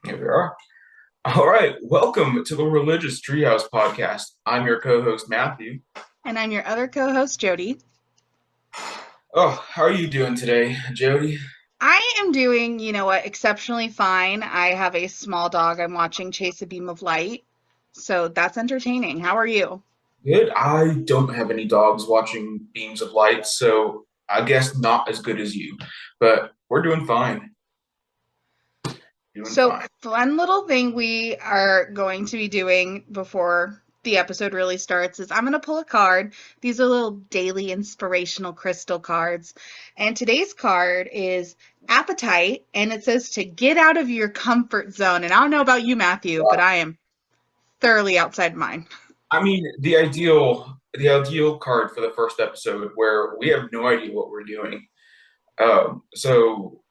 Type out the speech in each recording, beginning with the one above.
Here we are. All right. Welcome to the Religious Treehouse podcast. I'm your co-host, Matthew. And I'm your other co-host, Jodie. Oh, how are you doing today, Jodie? I am doing, exceptionally fine. I have a small dog I'm watching chase a beam of light, so that's entertaining. How are you? Good. I don't have any dogs watching beams of light, so I guess not as good as you, but we're doing fine. Doing So, fine. fun little thing we are going to be doing before the episode really starts is I'm going to pull a card. These are little daily inspirational crystal cards. And today's card is appetite, and it says to get out of your comfort zone. And I don't know about you, Matthew, but I am thoroughly outside mine. I mean, the ideal card for the first episode where we have no idea what we're doing. So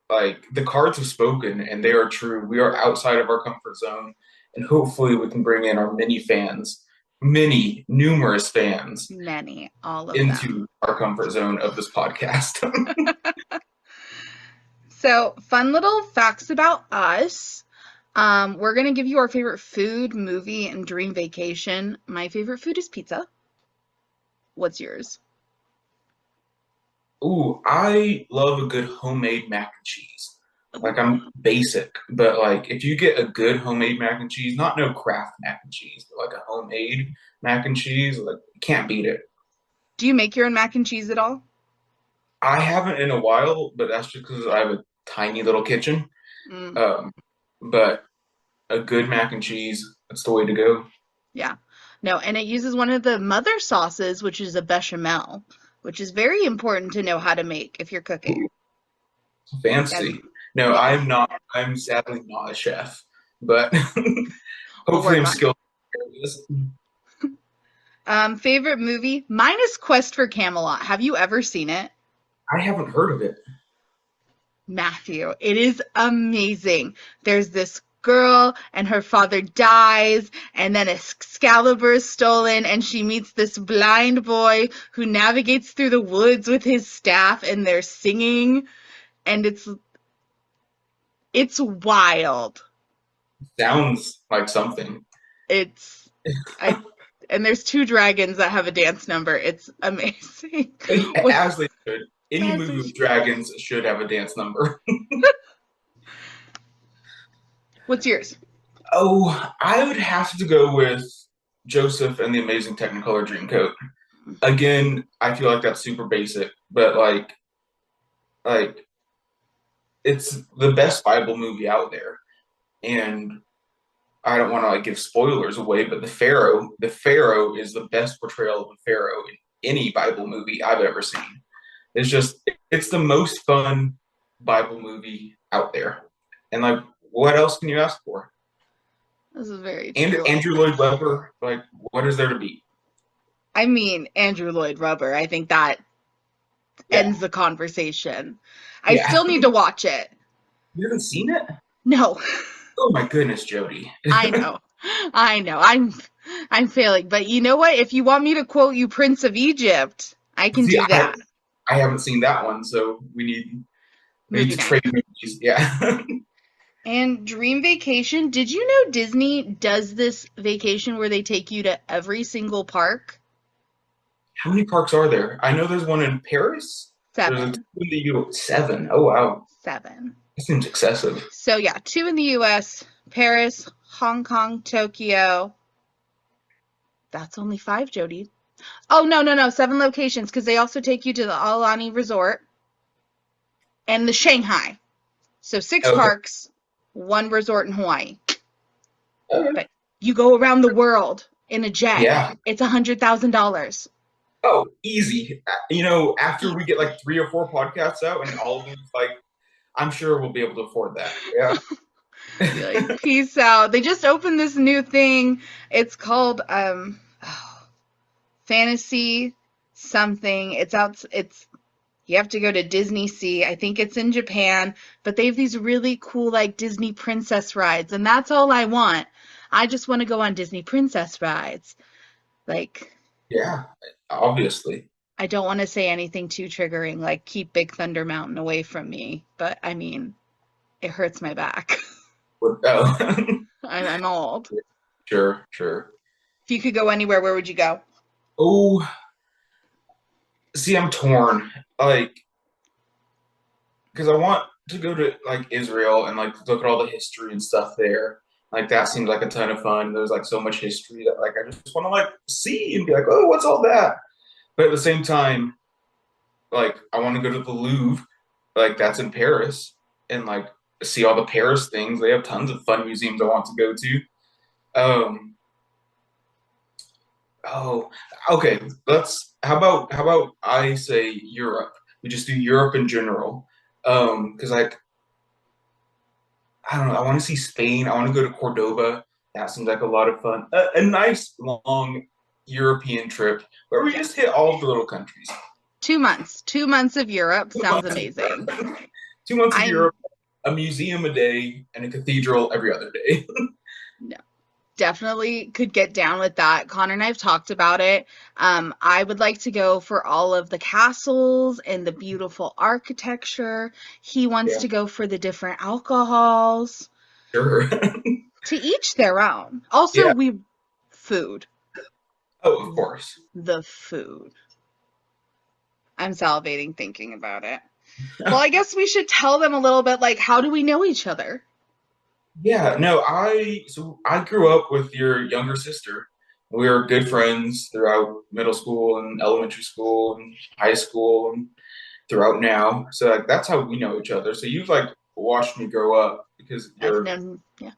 like the cards have spoken and they are true. We are outside of our comfort zone, and hopefully we can bring in our many, numerous fans Many, all of them. into our comfort zone of this podcast. So, fun little facts about us. We're going to give you our favorite food, movie, and dream vacation. My favorite food is pizza. What's yours? Ooh, I love a good homemade mac and cheese. Like I'm basic, but like if you get a good homemade mac and cheese, not no Kraft mac and cheese, but like a homemade mac and cheese, like you can't beat it. Do you make your own mac and cheese at all? I haven't in a while, but that's just because I have a tiny little kitchen. Mm, Um, but a good mac and cheese, that's the way to go. yeah. No, and it uses one of the mother sauces, which is a bechamel, which is very important to know how to make if you're cooking. And Fancy. No, yeah, I'm not. I'm sadly not a chef, but we'll hopefully work I'm on it. skilled. At this. Favorite movie? Mine is Quest for Camelot. Have you ever seen it? I haven't heard of it. Matthew. It is amazing. There's this girl and her father dies, and then Excalibur is stolen, and she meets this blind boy who navigates through the woods with his staff, and they're singing, and it's wild. Sounds like something. It's I and there's two dragons that have a dance number. It's amazing. What As they should. Any as movie they with should. dragons should have a dance number. What's yours? Oh, I would have to go with Joseph and the Amazing Technicolor Dreamcoat. Again, I feel like that's super basic, but like it's the best Bible movie out there. And I don't want to like give spoilers away, but the Pharaoh is the best portrayal of a Pharaoh in any Bible movie I've ever seen. It's the most fun Bible movie out there. And like what else can you ask for? This is very And true. Andrew Lloyd Webber, like what is there to beat? I mean, Andrew Lloyd Webber. I think that Yeah. ends the conversation. I Yeah. still need to watch it. You haven't seen it? No, Oh my goodness, Jody. I know. I know. I'm failing. But you know what? If you want me to quote you Prince of Egypt, I can See, do that. I haven't seen that one, so we need Movie to night. trade movies. Yeah. And Dream Vacation, did you know Disney does this vacation where they take you to every single park? How many parks are there? I know there's one in Paris. There's a two Seven. in the U.S. Seven. Oh wow, Seven. that seems excessive. So yeah, two in the US, Paris, Hong Kong, Tokyo. That's only five, Jody. Oh, no, no, no. Seven locations because they also take you to the Alani Resort and the Shanghai. So six Okay. parks, one resort in Hawaii. Okay. But you go around the world in a jet. Yeah. It's $100,000. Oh, easy. After we get like three or four podcasts out and all of them, like, I'm sure we'll be able to afford that. Yeah. Be like, peace out. They just opened this new thing. It's called Fantasy something. It's out. It's You have to go to Disney Sea. I think it's in Japan, but they have these really cool like Disney princess rides, and that's all I want. I just want to go on Disney princess rides. Like, Yeah. Obviously. I don't want to say anything too triggering, like keep Big Thunder Mountain away from me, but I mean, it hurts my back. Oh, I'm old. sure, sure. If you could go anywhere, where would you go? Oh, see, I'm torn. Like, because I want to go to like Israel and like look at all the history and stuff there. Like that seems like a ton of fun. There's like so much history that like I just want to like see and be like, oh, what's all that? But at the same time, like I want to go to the Louvre, like that's in Paris, and like see all the Paris things. They have tons of fun museums I want to go to. Um, oh, okay. Let's. How about I say Europe? We just do Europe in general. Because like I don't know. I want to see Spain. I want to go to Cordoba. That seems like a lot of fun. A nice long European trip where we Yeah. just hit all of the little countries. 2 months. 2 months of Europe Two sounds months of amazing. Europe, 2 months of I'm Europe, a museum a day, and a cathedral every other day. no, definitely could get down with that. Connor and I have talked about it. I would like to go for all of the castles and the beautiful architecture. He wants Yeah, to go for the different alcohols. sure. To each their own. Also, Yeah. food. Oh, of course. The food. I'm salivating thinking about it. Well, I guess we should tell them a little bit like, how do we know each other? Yeah, no, I grew up with your younger sister. We were good friends throughout middle school and elementary school and high school and throughout now. So like that's how we know each other. So you've like watched me grow up because I've you're known, yeah,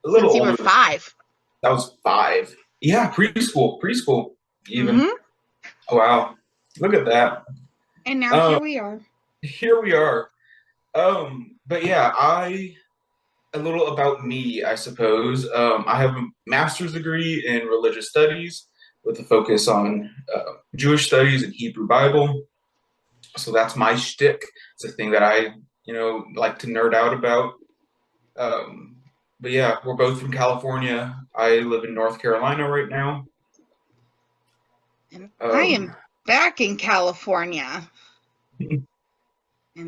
a little since you were older than 5. that was 5. Yeah, preschool even. Mm-hmm. Wow. Look at that. And now Um, here we are. here we are. But yeah, I a little about me, I suppose. I have a master's degree in religious studies with a focus on Jewish studies and Hebrew Bible. So that's my shtick. It's a thing that I, like to nerd out about. Um, but yeah, we're both from California. I live in North Carolina right now. And I Um, am back in California, and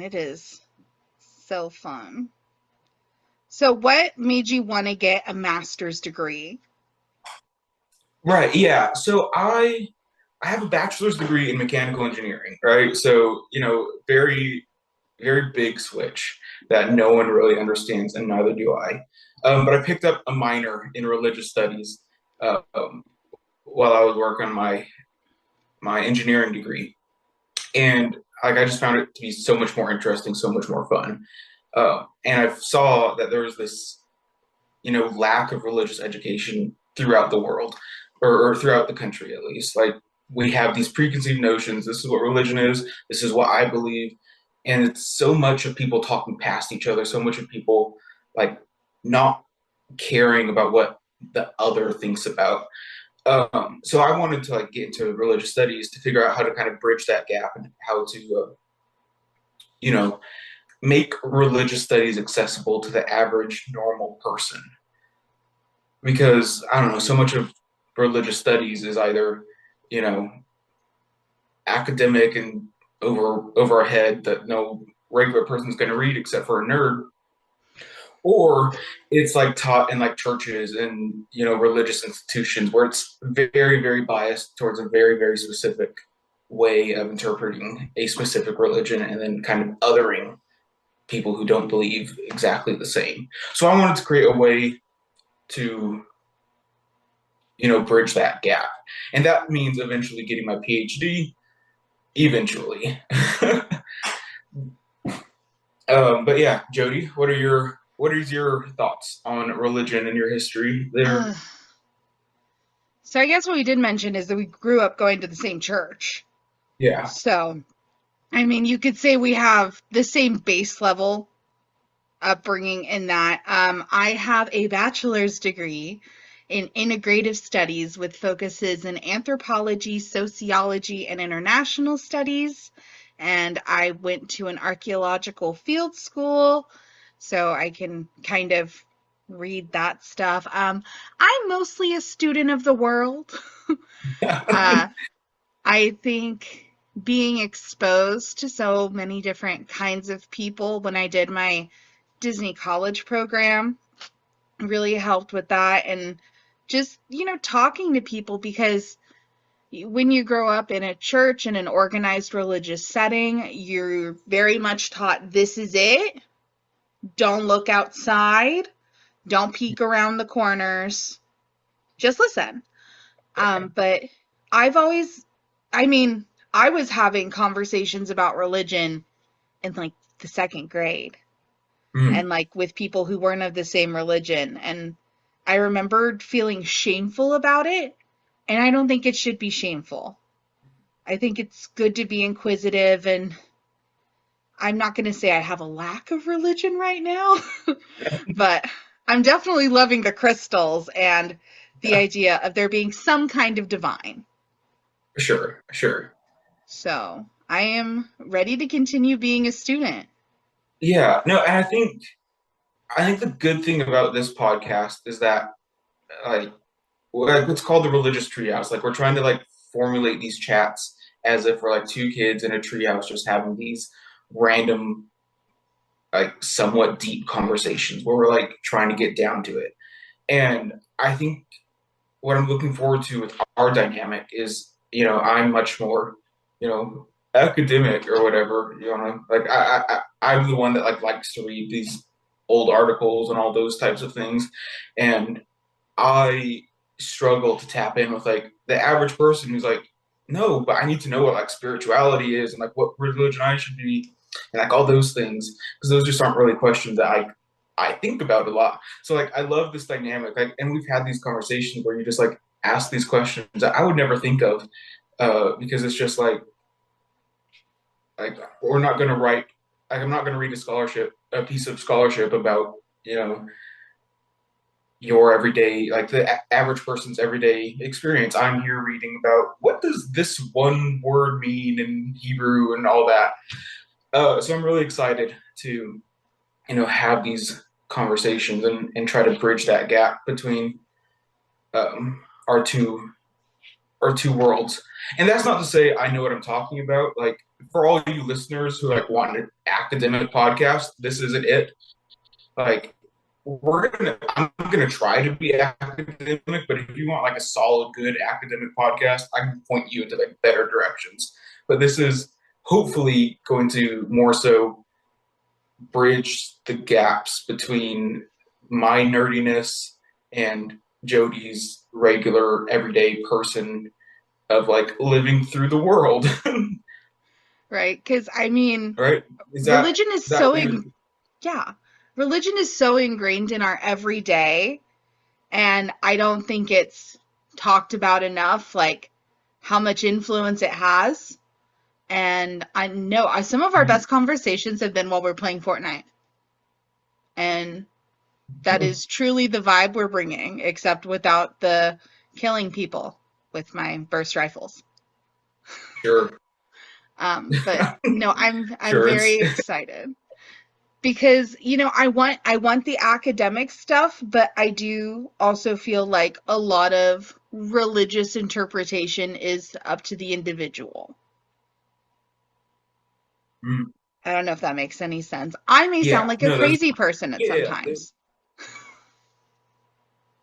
it is so fun. So, what made you want to get a master's degree? right, yeah. So I have a bachelor's degree in mechanical engineering, right? So, very very big switch that no one really understands, and neither do I. But I picked up a minor in religious studies um, while I was working on my engineering degree, and like I just found it to be so much more interesting, so much more fun. And I saw that there was this, lack of religious education throughout the world, or throughout the country at least. Like we have these preconceived notions. This is what religion is. This is what I believe, and it's so much of people talking past each other. So much of people like not caring about what the other thinks about. So I wanted to like get into religious studies to figure out how to kind of bridge that gap and how to, you know, make religious studies accessible to the average normal person. Because I don't know, so much of religious studies is either, you know, academic and over our head that no regular person's going to read except for a nerd, or it's like taught in like churches and religious institutions where it's very very biased towards a very very specific way of interpreting a specific religion and then kind of othering people who don't believe exactly the same. So I wanted to create a way to bridge that gap, and that means eventually getting my PhD eventually. But yeah, Jodie, what is your thoughts on religion and your history there? Uh, so, I guess what we did mention is that we grew up going to the same church. Yeah. So, I mean, you could say we have the same base level upbringing in that I have a bachelor's degree in integrative studies with focuses in anthropology, sociology, and international studies. And I went to an archaeological field school, so I can kind of read that stuff. I'm mostly a student of the world. uh, I think being exposed to so many different kinds of people when I did my Disney college program really helped with that. And just, talking to people, because when you grow up in a church, in an organized religious setting, you're very much taught this is it. Don't look outside. Don't peek around the corners. Just listen. But I've always, I mean, I was having conversations about religion in like the second grade, Mm. and like with people who weren't of the same religion. And I remembered feeling shameful about it. And I don't think it should be shameful. I think it's good to be inquisitive, and I'm not going to say I have a lack of religion right now, but I'm definitely loving the crystals and the Yeah, idea of there being some kind of divine. for sure, for sure. So I am ready to continue being a student. Yeah, no, and I think the good thing about this podcast is that like it's called the Religious Treehouse. Like we're trying to like formulate these chats as if we're like two kids in a treehouse just having these random, like somewhat deep conversations where we're like trying to get down to it. And I think what I'm looking forward to with our dynamic is, I'm much more, academic or whatever, like I'm the one that like likes to read these old articles and all those types of things. And I struggle to tap in with like the average person who's like, no, but I need to know what like spirituality is and like what religion I should be and like all those things because those just aren't really questions that I think about a lot. So like I love this dynamic like and we've had these conversations where you just like ask these questions that I would never think of because it's just like we're not going to write like I'm not going to read a piece of scholarship about your everyday, like the average person's everyday experience. I'm here reading about what does this one word mean in Hebrew and all that. So I'm really excited to, have these conversations and try to bridge that gap between um, our two our two worlds. And that's not to say I know what I'm talking about. Like for all you listeners who like want an academic podcast, this isn't it. Like I'm gonna try to be academic, but if you want like a solid, good academic podcast, I can point you into like better directions. But this is hopefully going to more so bridge the gaps between my nerdiness and Jodie's regular everyday person of like living through the world. Right? Because I mean, Right? Is that religion is is that so, what you're yeah, religion is so ingrained in our everyday. And I don't think it's talked about enough, like how much influence it has. And I know some of our best conversations have been while we're playing Fortnite. And that is truly the vibe we're bringing, except without the killing people with my burst rifles. sure? But no, I'm Sure, it's very excited because I want the academic stuff, but I do also feel like a lot of religious interpretation is up to the individual. I don't know if that makes any sense. I may sound yeah, like a no, that's crazy person at yeah. sometimes.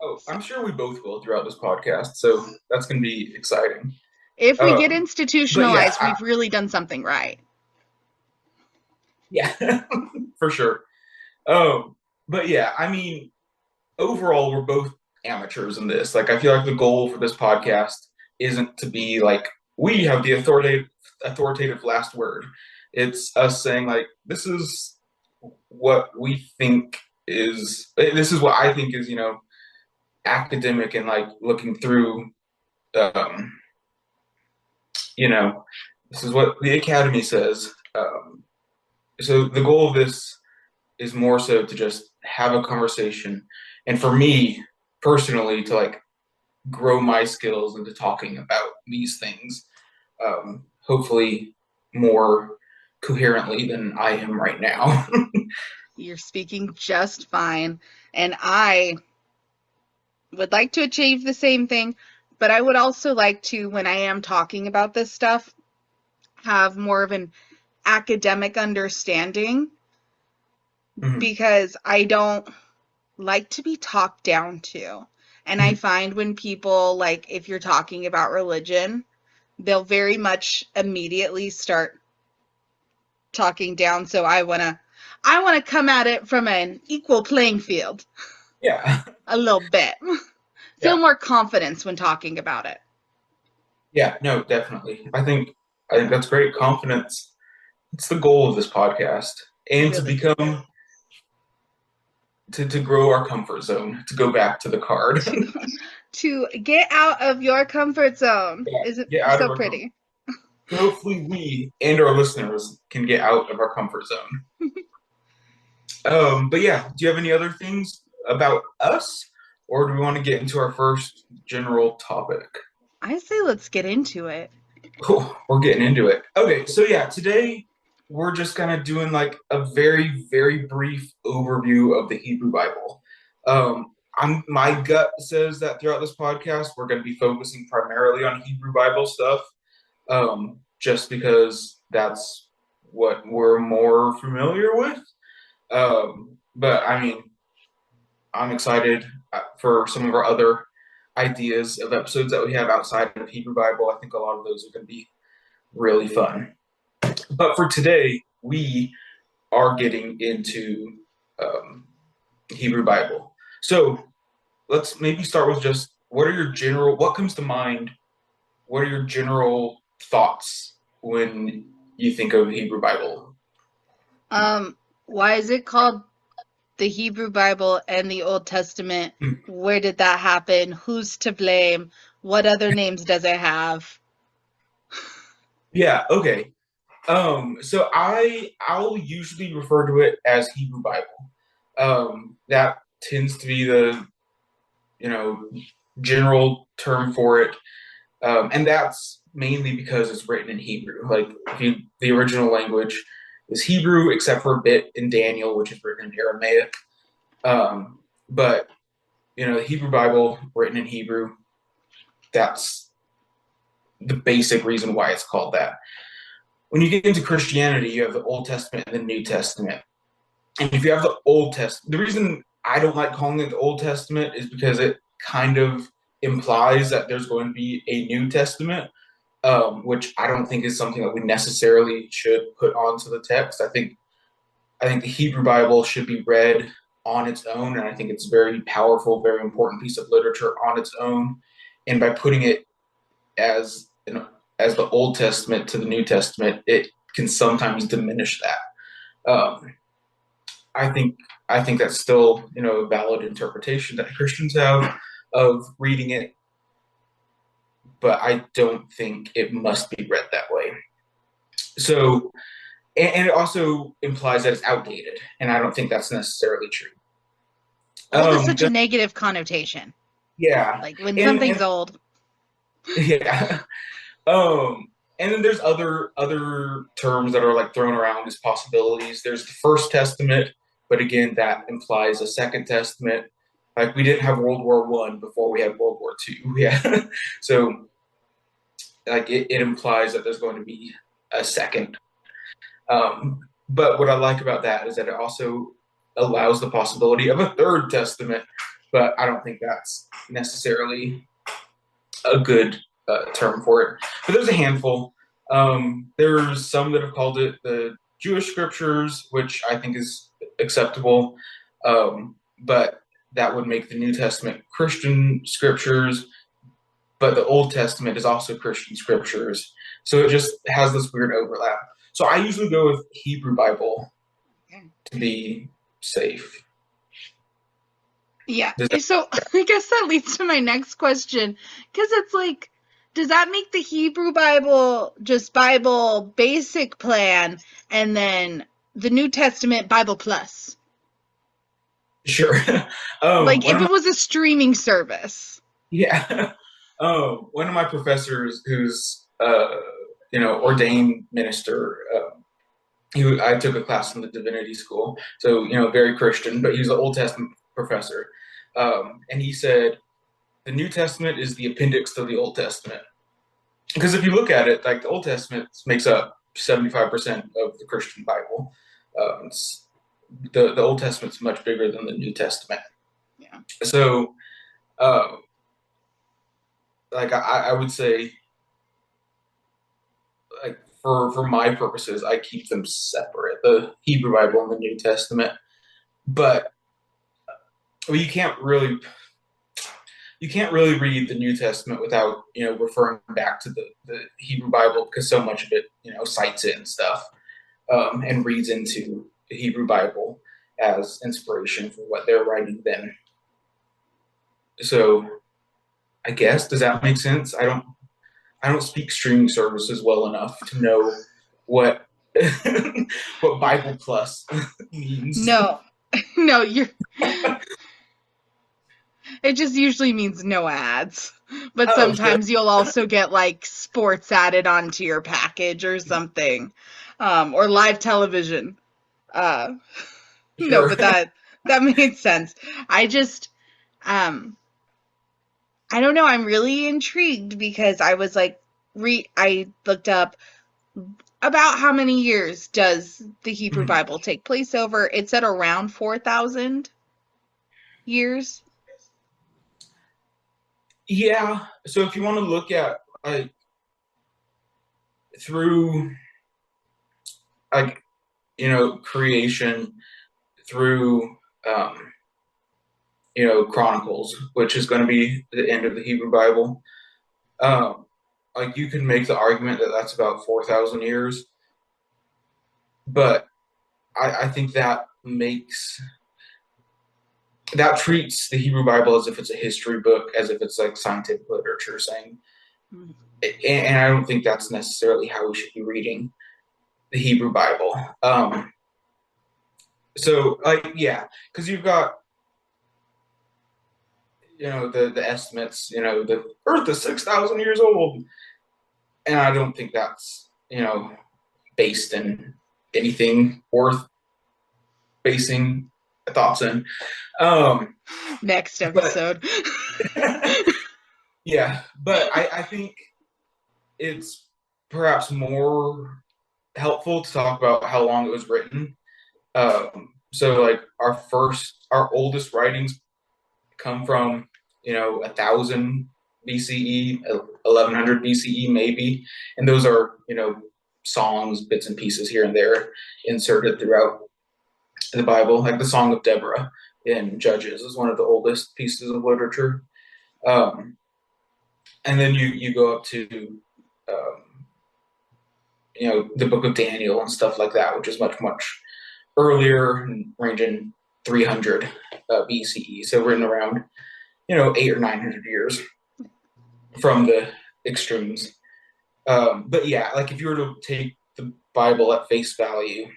Oh, So I'm sure we both will throughout this podcast, so that's going to be exciting. if we get But yeah, institutionalized, we've really done something right. yeah, for sure. Um, but yeah, I mean, overall, we're both amateurs in this. Like, I feel like the goal for this podcast isn't to be like we have the authoritative last word. It's us saying like this is what we think is this is what I think is academic and like looking through um, you know, this is what the academy says. So the goal of this is more so to just have a conversation, and for me personally, to like grow my skills into talking about these things. Hopefully, more coherently than I am right now. You're speaking just fine. And I would like to achieve the same thing, but I would also like to, when I am talking about this stuff, have more of an academic understanding, Mhm. because I don't like to be talked down to. And I find when people, like, if you're talking about religion, they'll very much immediately start talking down. So I want to come at it from an equal playing field Yeah. a little bit. Feel Yeah. more confidence when talking about it. Yeah, no, definitely. I think that's great. Confidence. It's the goal of this podcast. And to Really. become to grow our comfort zone, to go back to the card. To to get out of your comfort zone. Yeah, Is it get out of so our comfort. pretty? So hopefully we and our listeners can get out of our comfort zone. But yeah, do you have any other things about us? Or do we want to get into our first general topic? I say let's get into it. Cool. We're getting into it. Okay, so yeah, today we're just kind of doing like a very, very brief overview of the Hebrew Bible. My gut says that throughout this podcast, we're going to be focusing primarily on Hebrew Bible stuff, just because that's what we're more familiar with. But I mean, I'm excited for some of our other ideas of episodes that we have outside of Hebrew Bible. I think a lot of those are going to be really fun. But for today, we are getting into Hebrew Bible. So let's maybe start with just what comes to mind? What are your general thoughts when you think of Hebrew Bible? Why is it called the Hebrew Bible and the Old Testament? Where did that happen? Who's to blame? What other names does it have? Yeah, okay. So I'll usually refer to it as Hebrew Bible. That tends to be the you know general term for it, and that's mainly because it's written in Hebrew. Like the original language is Hebrew, except for a bit in Daniel, which is written in Aramaic. But the Hebrew Bible written in Hebrew. That's the basic reason why it's called that. When you get into Christianity, you have the Old Testament and the New Testament. And if you have the Old Testament, the reason I don't like calling it the Old Testament is because it kind of implies that there's going to be a New Testament, which I don't think is something that we necessarily should put onto the text. I think the Hebrew Bible should be read on its own, and I think it's a very powerful, very important piece of literature on its own. And by putting it as as the Old Testament to the New Testament, it can sometimes diminish that. I think I think that's still a valid interpretation that Christians have of reading it, but I don't think it must be read that way. So, and it also implies that it's outdated, and I don't think that's necessarily true. Old is such a Just, negative connotation. yeah, Like when something's and old. yeah, and then there's other terms that are like thrown around as possibilities. There's the First Testament, but again, that implies a Second Testament. Like we didn't have World War One before we had World War Two. Yeah, so like it implies that there's going to be a second. But what I like about that is that it also allows the possibility of a third testament. But I don't think that's necessarily a good term for it. But there's a handful. There's some that have called it the Jewish scriptures, which I think is acceptable. But that would make the New Testament Christian scriptures, but the Old Testament is also Christian scriptures. So it just has this weird overlap. So I usually go with Hebrew Bible to be safe. Yeah. Does that, So I guess that leads to my next question. Because it's like, does that make the Hebrew Bible just Bible basic plan and then the New Testament Bible plus? sure. Like One if of my it was a streaming service. yeah. One of my professors who's ordained minister. I took a class in the divinity school, so very Christian, but he was an Old Testament professor, and he said the New Testament is the appendix to the Old Testament. Because if you look at it, like the Old Testament makes up 75% of the Christian Bible. The Old Testament's much bigger than the New Testament. So, uh, like I would say, like for my purposes, I keep them separate, the Hebrew Bible and the New Testament. But well, you can't really read the New Testament without referring back to the Hebrew Bible because so much of it cites it and stuff, and reads into the Hebrew Bible as inspiration for what they're writing then. So I guess, does that make sense? I don't speak streaming services well enough to know what what Bible Plus means. No, no, it just usually means no ads. But Oh, okay. sometimes you'll also get like sports added onto your package or something, or live television. Uh, no, Sure. but that made sense. I just, um, I don't know. I'm really intrigued because I was like, I looked up about how many years does the Hebrew Bible take place over? It said around 4,000 years. Yeah. So if you want to look at like through like creation through um Chronicles, which is going to be the end of the Hebrew Bible, um like you can make the argument that that's about 4,000 years, but I think that treats the Hebrew Bible as if it's a history book, as if it's like scientific literature saying, and I don't think that's necessarily how we should be reading the Hebrew Bible. So like yeah, because you've got the estimates, the Earth is 6,000 years old, and I don't think that's based in anything worth basing thoughts in. Um, Next but episode. yeah, but I think it's perhaps more helpful to talk about how long it was written. So like our oldest writings come from 1,000 BCE, 1100 BCE maybe, and those are songs, bits and pieces here and there inserted throughout the Bible. Like the Song of Deborah in Judges is one of the oldest pieces of literature. Um, and then you go up to um, the Book of Daniel and stuff like that, which is much earlier, ranging 300 BCE. So written around 800 or 900 years from the extremes. But yeah, like if you were to take the Bible at face value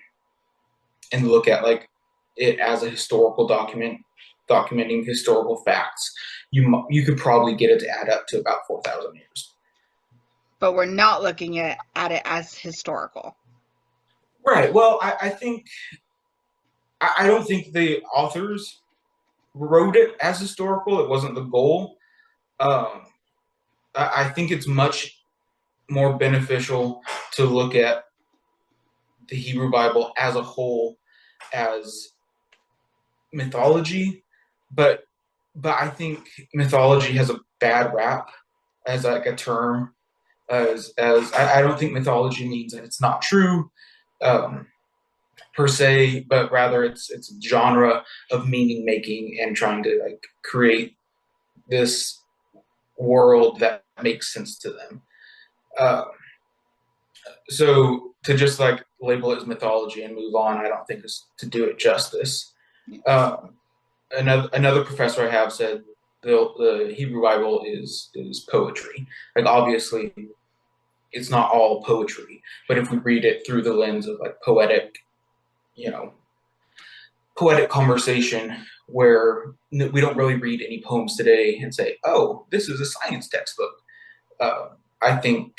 and look at like it as a historical document documenting historical facts, you could probably get it to add up to about 4,000 years. But we're not looking at it as historical. Right. Well, I think I don't think the authors wrote it as historical. It wasn't the goal. Um, I think it's much more beneficial to look at the Hebrew Bible as a whole as mythology, but I think mythology has a bad rap as like a term. As I don't think mythology means that it's not true um, per se, but rather it's a genre of meaning making and trying to like create this world that makes sense to them. Uh, so to just like label it as mythology and move on, I don't think is to do it justice. Um, another professor I have said the Hebrew Bible is poetry. Like obviously, it's not all poetry, but if we read it through the lens of like you know, poetic conversation, where we don't really read any poems today and say, "Oh, this is a science textbook." Uh, I think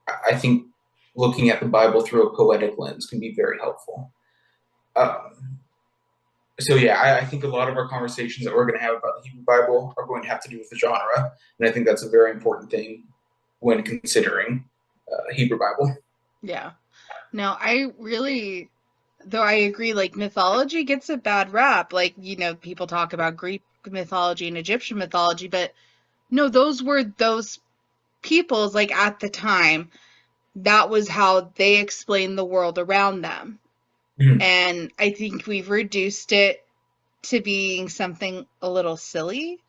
I think looking at the Bible through a poetic lens can be very helpful. Um, so yeah, I think a lot of our conversations that we're going to have about the Hebrew Bible are going to have to do with the genre, and I think that's a very important thing when considering Hebrew Bible. Yeah. No, I really Though I agree, like mythology gets a bad rap. Like, people talk about Greek mythology and Egyptian mythology, but no, those were those peoples, like at the time, that was how they explained the world around them. Mhm. And I think we've reduced it to being something a little silly,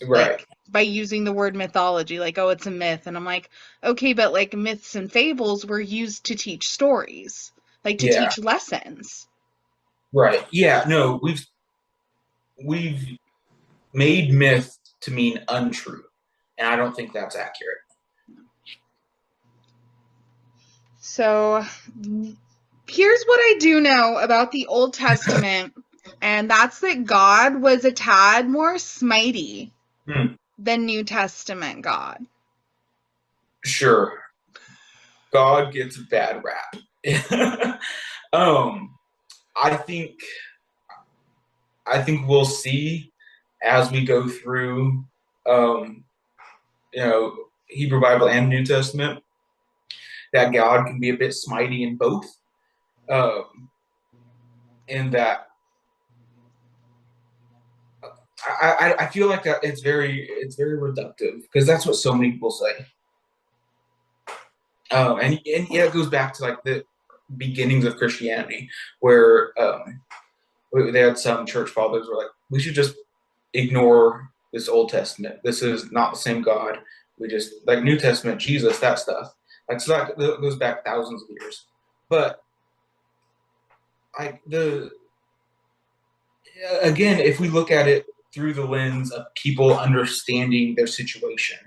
Right. like by using the word mythology, like, oh, it's a myth. And I'm like, okay, but like myths and fables were used to teach stories, like to Yeah. teach lessons. Right. Yeah. No, we've made myth to mean untrue, and I don't think that's accurate. So here's what I do know about the Old Testament, and that's that God was a tad more smitey Hmm. than New Testament God. Sure, God gets a bad rap. um, I think we'll see as we go through, um, Hebrew Bible and New Testament, that God can be a bit smitey in both, um, and that I feel like that it's very reductive because that's what so many people say. And yeah, it goes back to like the beginnings of Christianity, where they had some church fathers were like, we should just ignore this Old Testament. This is not the same God. We just like New Testament, Jesus, that stuff. Like so that goes back thousands of years. But like the again, if we look at it through the lens of people understanding their situation,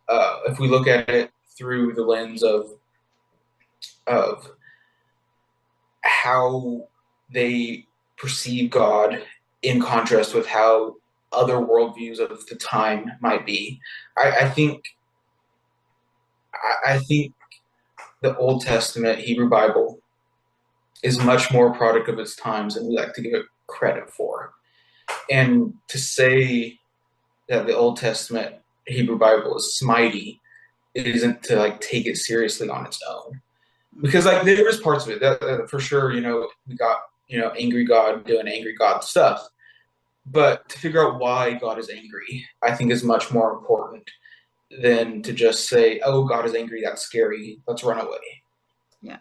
if we look at it through the lens of how they perceive God in contrast with how other worldviews of the time might be. I think I think the Old Testament Hebrew Bible is much more a product of its times than we like to give it credit for. And to say that the Old Testament Hebrew Bible is smitey isn't to like take it seriously on its own. Because like there is parts of it that for sure, we got angry God doing angry God stuff. But to figure out why God is angry, I think is much more important than to just say, "Oh, God is angry. That's scary. Let's run away." Yeah.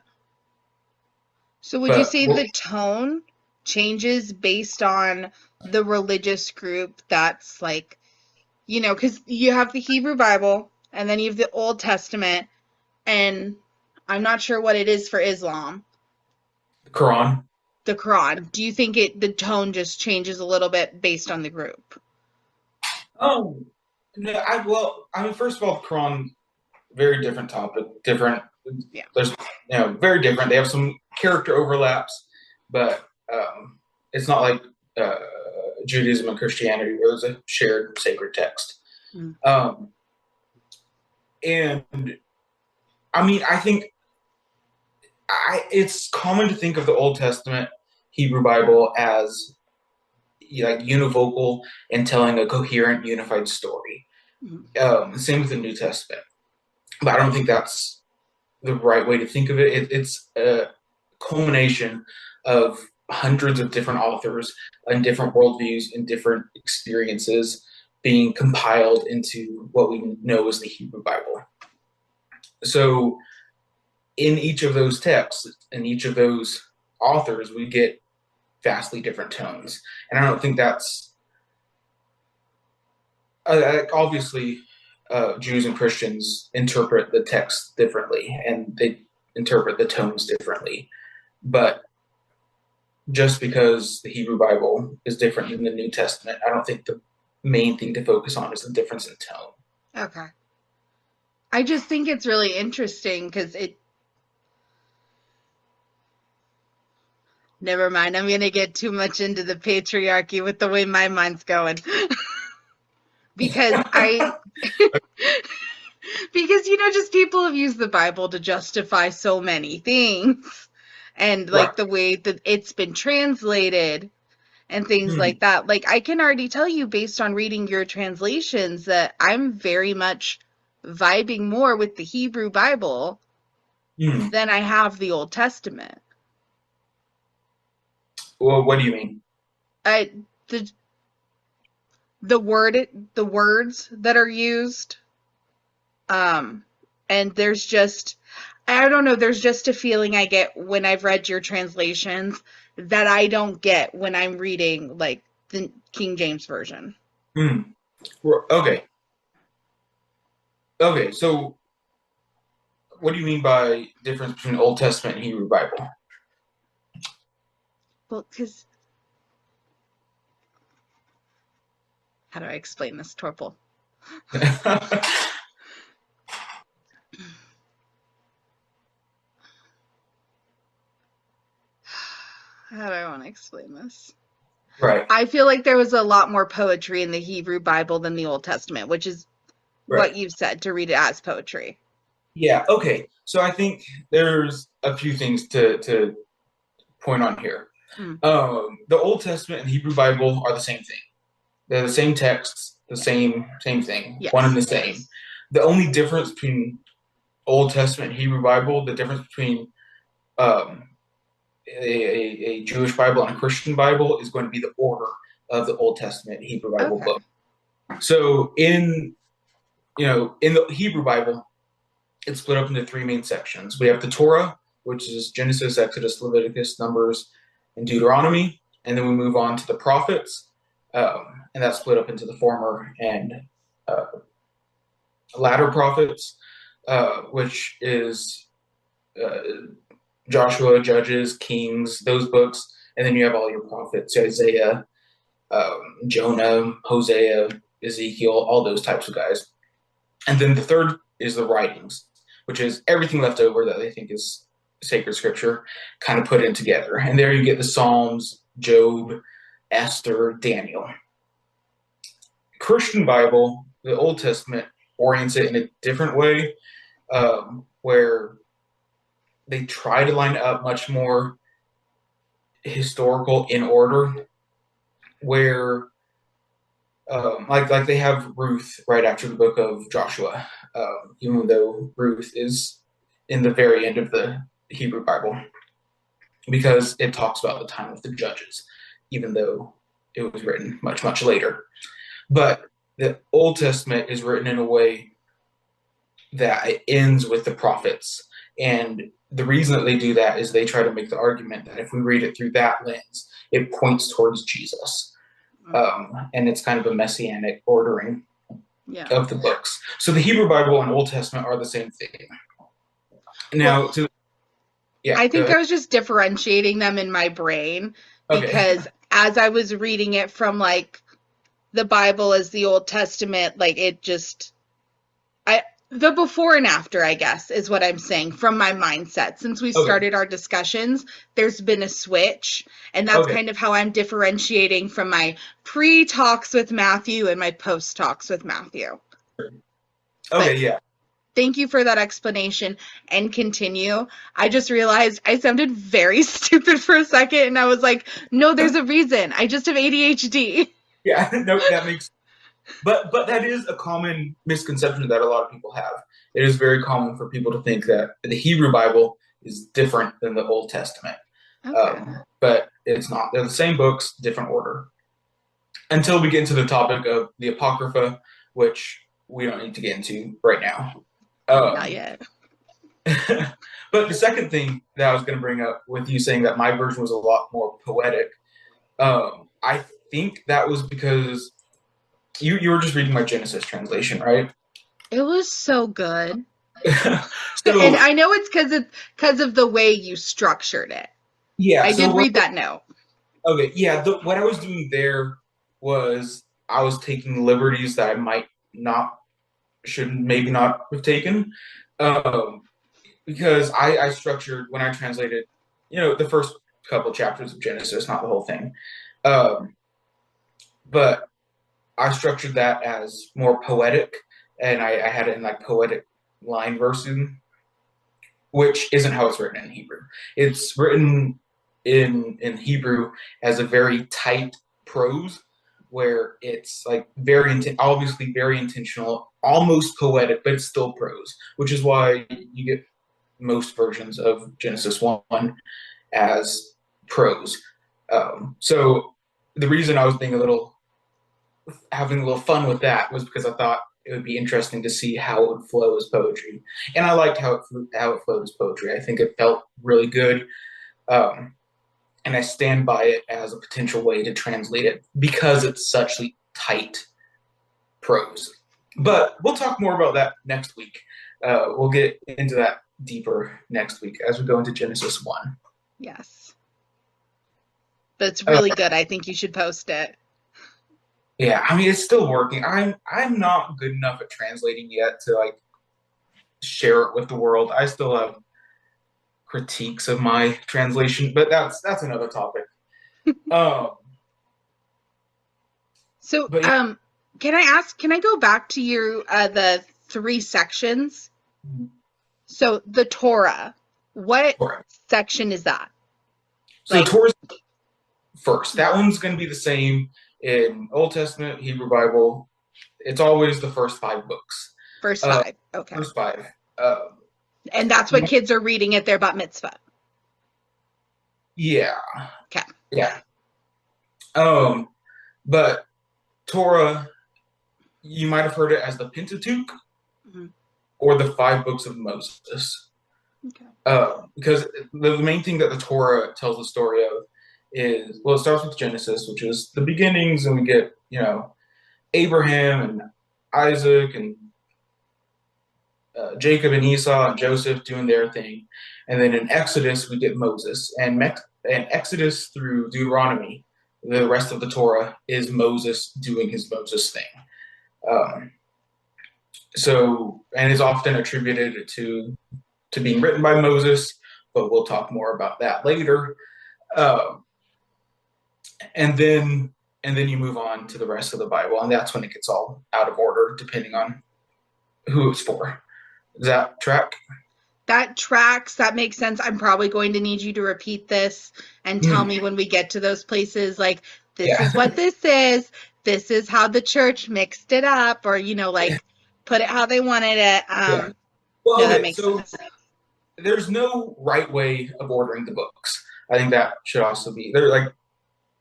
So would you But say well, the tone changes based on the religious group that's like, because you have the Hebrew Bible and then you have the Old Testament, and I'm not sure what it is for Islam, the Quran. the Quran. Do you think the tone just changes a little bit based on the group? Oh, no, I mean, first of all, the Quran, very different topic, different. Yeah. There's, very different. They have some character overlaps, but it's not like uh, Judaism and Christianity where there's a shared sacred text. Mm. Um, and I mean, I think it's common to think of the Old Testament Hebrew Bible as like univocal and telling a coherent, unified story. Mm. Same with the New Testament, but I don't think that's the right way to think of it. It's a culmination of hundreds of different authors and different worldviews and different experiences being compiled into what we know as the Hebrew Bible. So, in each of those texts, in each of those authors, we get vastly different tones. And I don't think that's obviously Jews and Christians interpret the text differently and they interpret the tones differently. But just because the Hebrew Bible is different than the New Testament, I don't think the main thing to focus on is the difference in tone. Okay. I just think it's really interesting because never mind. I'm going to get too much into the patriarchy with the way my mind's going. Because because, just people have used the Bible to justify so many things. And Right. like the way that it's been translated and things Mm-hmm. like that. Like I can already tell you based on reading your translations that I'm very much vibing more with the Hebrew Bible Mm-hmm. than I have the Old Testament. Well, what do you mean? I the the words that are used, um, and there's just I don't know, there's just a feeling I get when I've read your translations that I don't get when I'm reading like the King James version. Hmm. Okay. Okay. So, what do you mean by difference between Old Testament and Hebrew Bible? Well, because how do I explain this, Torple? How do I want to explain this? Right. I feel like there was a lot more poetry in the Hebrew Bible than the Old Testament, which is what Right. you've said to read it as poetry. Yeah. Okay. So I think there's a few things to point on here. Mm. The Old Testament and Hebrew Bible are the same thing. They're the same texts, the same thing, one and Yes. the same. The only difference between Old Testament and Hebrew Bible, the difference between um, a Jewish Bible and a Christian Bible is going to be the order of the Old Testament and Hebrew Bible Okay. book. So in the Hebrew Bible, it's split up into three main sections. We have the Torah, which is Genesis, Exodus, Leviticus, Numbers, and Deuteronomy, and then we move on to the prophets, and that's split up into the former and uh, latter prophets, which is uh, Joshua, Judges, Kings, those books, and then you have all your prophets, Isaiah, Jonah, Hosea, Ezekiel, all those types of guys. And then the third is the writings, which is everything left over that they think is sacred scripture, kind of put in together. And there you get the Psalms, Job, Esther, Daniel. Christian Bible, the Old Testament, orients it in a different way, where they try to line up much more historical in order, where like they have Ruth right after the book of Joshua, even though Ruth is in the very end of the Hebrew Bible, because it talks about the time of the judges, even though it was written much later. But the Old Testament is written in a way that it ends with the prophets, and the reason that they do that is they try to make the argument that if we read it through that lens, it points towards Jesus. And it's kind of a messianic ordering Yeah. of the books. So the Hebrew Bible and Old Testament are the same thing. Well, Now, yeah, I go think ahead. I was just differentiating them in my brain Okay, because as I was reading it from like the Bible as the Old Testament, like it just I the before and after, I guess, is what I'm saying from my mindset. Since we okay, started our discussions, there's been a switch, and that's okay, kind of how I'm differentiating from my pre-talks with Matthew and my post-talks with Matthew. okay, But yeah. thank you for that explanation and continue. I just realized I sounded very stupid for a second and I was like, no, there's a reason. I just have ADHD. Yeah, no, that makes. But that is a common misconception that a lot of people have. It is very common for people to think that the Hebrew Bible is different than the Old Testament, Okay. but it's not. They're the same books, different order. Until we get into the topic of the Apocrypha, which we don't need to get into right now. Not Um, yet. but the second thing that I was going to bring up with you saying that my version was a lot more poetic, I think that was because you were just reading my Genesis translation, right? It was so good. And So I know it's because of the way you structured it. yeah, I so did what? read that note. Okay, yeah, what I was doing there was I was taking liberties that I might not should maybe not have taken. Um, because I structured when I translated, the first couple chapters of Genesis, not the whole thing. Um, but I structured that as more poetic, and I had it in like poetic line versing, which isn't how it's written in Hebrew. It's written in Hebrew as a very tight prose, where it's like obviously very intentional, almost poetic, but it's still prose, which is why you get most versions of Genesis 1 as prose. So the reason I was having a little fun with that was because I thought it would be interesting to see how it would flow as poetry, and I liked how it flowed as poetry. I think it felt really good, um, and I stand by it as a potential way to translate it because it's such tight prose. But we'll talk more about that next week. We'll get into that deeper next week as we go into Genesis 1. Yes. But it's Uh, really good. I think you should post it. yeah, I mean it's still working. I'm not good enough at translating yet to like share it with the world. I still have critiques of my translation, but that's another topic. Um, So, but yeah, can I go back to your the three sections? So the Torah, what Torah. section is that? So Like, Torah's first. That one's going to be the same in Old Testament, Hebrew Bible. It's always the first five books. first Uh, five. Okay. first five. Uh, And that's what kids are reading at their bat mitzvah. yeah, Okay. yeah. Um, but Torah, you might have heard it as the Pentateuch Mhm. or the five books of Moses. Okay. Because the main thing that the Torah tells the story of is, well, it starts with Genesis, which is the beginnings, and we get, Abraham and Isaac and Jacob and Esau and Joseph doing their thing. And then in Exodus, we get Moses. And Exodus through Deuteronomy, the rest of the Torah is Moses doing his Moses thing. Um, and is often attributed to being written by Moses, but we'll talk more about that later. Um, and then you move on to the rest of the Bible, and that's when it gets all out of order, depending on who it's for. Does that track? That tracks. That makes sense. I'm probably going to need you to repeat this and tell me when we get to those places, like, this Yeah. is what this is. This is how the church mixed it up, or, like, put it how they wanted it. Yeah. No, Well, that okay, makes so sense. there's no right way of ordering the books. I think that should also be there. Like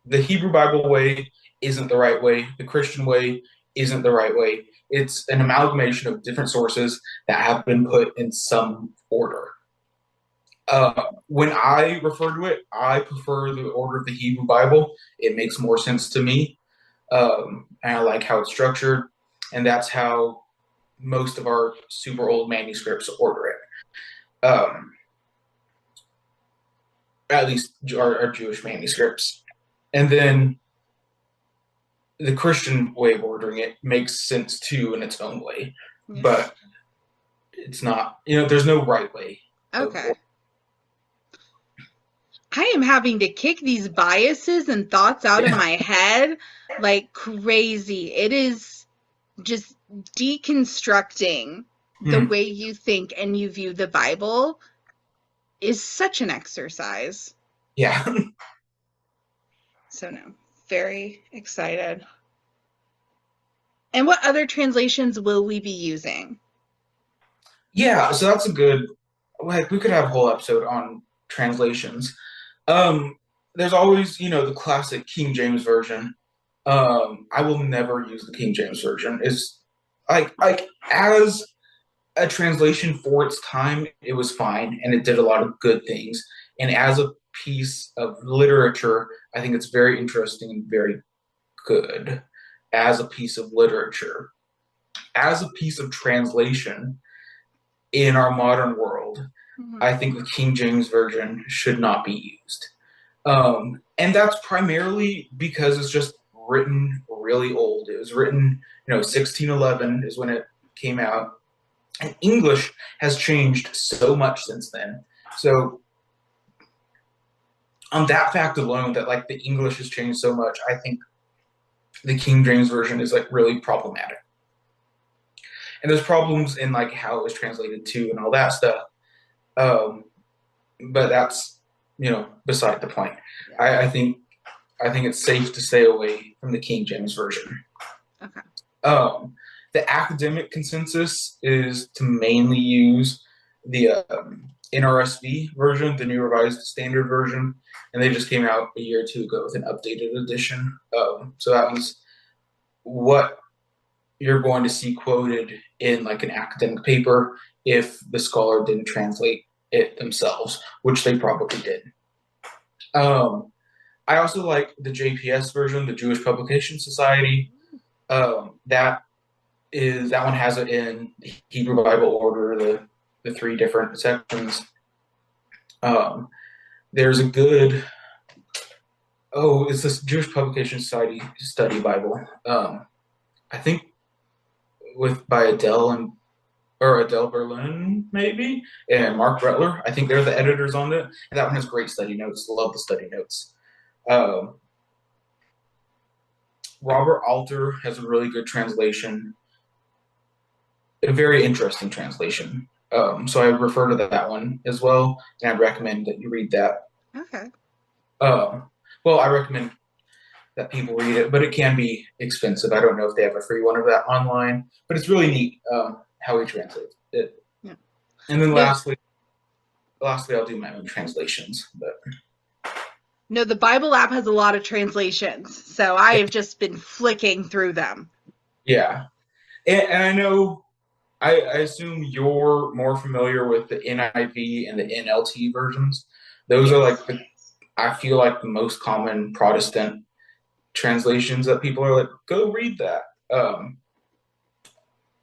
the Hebrew Bible way isn't the right way. The Christian way isn't the right way. It's an amalgamation of different sources that have been put in some order. When I refer to it, I prefer the order of the Hebrew Bible. It makes more sense to me, and I like how it's structured, and that's how most of our super old manuscripts order it. At least our Jewish manuscripts. And then the Christian way of ordering it makes sense too in its own way, Yeah. but it's not, there's no right way. Okay. I am having to kick these biases and thoughts out of my head like crazy. It is just deconstructing the way you think and you view the Bible is such an exercise. Yeah. So no, very excited. And what other translations will we be using? Yeah, so that's a good, like, we could have a whole episode on translations. There's always, the classic King James version. I will never use the King James version. It's like as a translation for its time, it was fine and it did a lot of good things. And as a piece of literature, I think it's very interesting and very good as a piece of literature. As a piece of translation in our modern world, I think the King James Version should not be used. And that's primarily because it's just written really old. It was written, 1611 is when it came out. And English has changed so much since then. So on that fact alone, that like the English has changed so much, I think the King James Version is like really problematic. And there's problems in like how it was translated to and all that stuff. But that's beside the point. I think it's safe to stay away from the King James Version. Okay. The academic consensus is to mainly use the NRSV version, the New Revised Standard Version, and they just came out a year or two ago with an updated edition. So that was what you're going to see quoted in like an academic paper if the scholar didn't translate it themselves, which they probably did. I also like the JPS version, the Jewish Publication Society. That one has it in Hebrew Bible order, the three different sections. There's a good it's this Jewish Publication Society Study Bible. I think by Adele Berlin maybe, and Mark Bretler. I think they're the editors on it. And that one has great study notes. Love the study notes. Robert Alter has a really good translation, a very interesting translation. So I refer to that one as well, and I recommend that you read that. Okay. Well, I recommend that people read it, but it can be expensive. I don't know if they have a free one of that online, but it's really neat how he translates it. Yeah. And then lastly, I'll do my own translations. But no, the Bible app has a lot of translations, so I have just been flicking through them. Yeah, and I know, I assume you're more familiar with the NIV and the NLT versions. Those are like I feel like the most common Protestant translations that people are like, go read that. And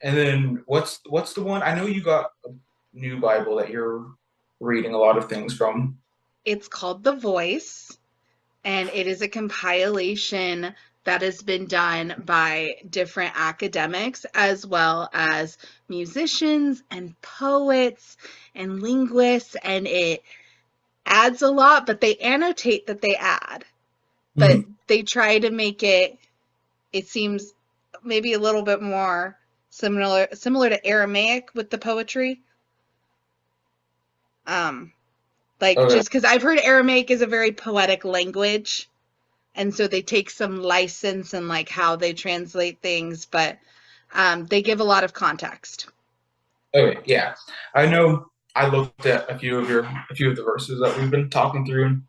then what's the one? I know you got a new Bible that you're reading a lot of things from. It's called The Voice, and it is a compilation that has been done by different academics as well as musicians and poets and linguists, and it adds a lot, but they annotate that they add. But they try to make it seems maybe a little bit more similar to Aramaic with the poetry. Just because I've heard Aramaic is a very poetic language, and so they take some license in like how they translate things, but they give a lot of context. Okay, yeah, I know. I looked at a few of the verses that we've been talking through, and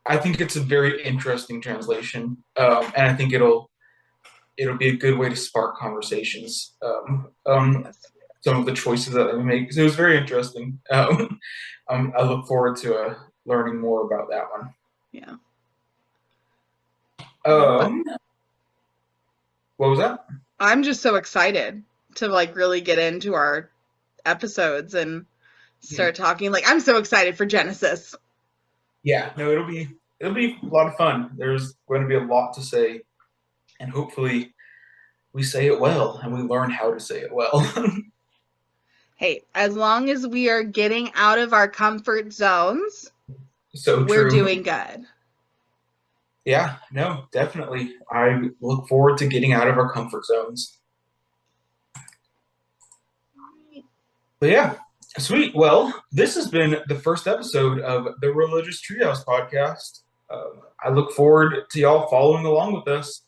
I think it's a very interesting translation, and I think it'll be a good way to spark conversations. Some of the choices that we make, because it was very interesting. I look forward to learning more about that one. Yeah. What was that? I'm just so excited to like really get into our episodes and start talking. Like, I'm so excited for Genesis. Yeah, no, it'll be a lot of fun. There's going to be a lot to say, and hopefully we say it well and we learn how to say it well. Hey, as long as we are getting out of our comfort zones, we're doing good. Yeah, no, definitely. I look forward to getting out of our comfort zones. But yeah, sweet. Well, this has been the first episode of the Religious Treehouse podcast. I look forward to y'all following along with us.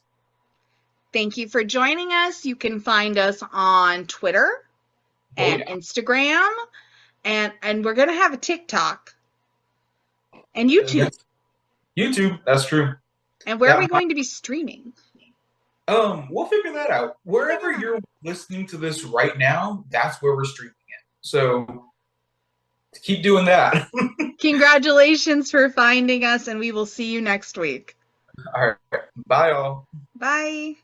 Thank you for joining us. You can find us on Twitter and Instagram, and we're going to have a TikTok and YouTube. YouTube, that's true. And where are we going to be streaming? We'll figure that out. Wherever you're listening to this right now, that's where we're streaming it. So keep doing that. Congratulations for finding us, and we will see you next week. All right. Bye, all. Bye.